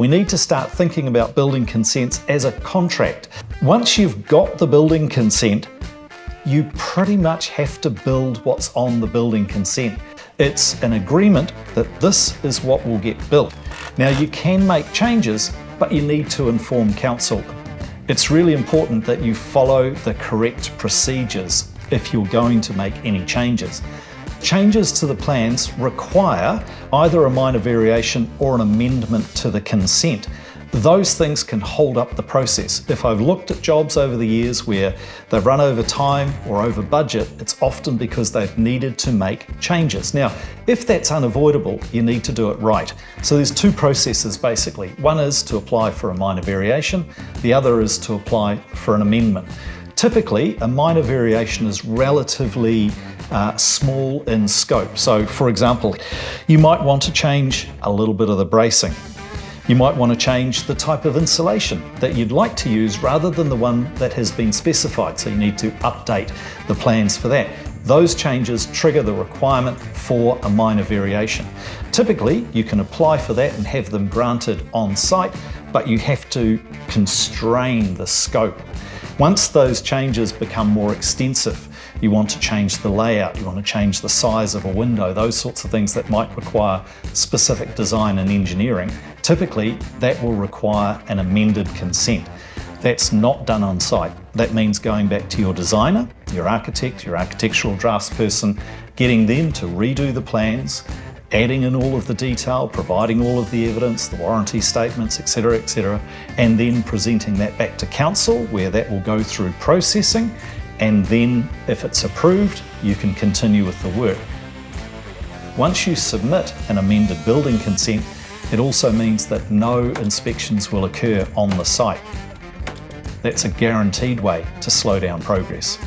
We need to start thinking about building consents as a contract. Once you've got the building consent, you pretty much have to build what's on the building consent. It's an agreement that this is what will get built. Now, you can make changes, but you need to inform council. It's really important that you follow the correct procedures if you're going to make any changes. Changes to the plans require either a minor variation or an amendment to the consent. Those things can hold up the process. If I've looked at jobs over the years where they've run over time or over budget, it's often because they've needed to make changes. Now, if that's unavoidable, you need to do it right. So there's two processes basically. One is to apply for a minor variation, the other is to apply for an amendment. Typically, a minor variation is relatively small in scope. So for example, you might want to change a little bit of the bracing. You might want to change the type of insulation that you'd like to use rather than the one that has been specified, so you need to update the plans for that. Those changes trigger the requirement for a minor variation. Typically, you can apply for that and have them granted on site, but you have to constrain the scope. Once those changes become more extensive, you want to change the layout, you want to change the size of a window, those sorts of things that might require specific design and engineering. Typically, that will require an amended consent. That's not done on site. That means going back to your designer, your architect, your architectural draftsperson, getting them to redo the plans, adding in all of the detail, providing all of the evidence, the warranty statements, etc., and then presenting that back to council where that will go through processing, and then if it's approved, you can continue with the work. Once you submit an amended building consent, it also means that no inspections will occur on the site. That's a guaranteed way to slow down progress.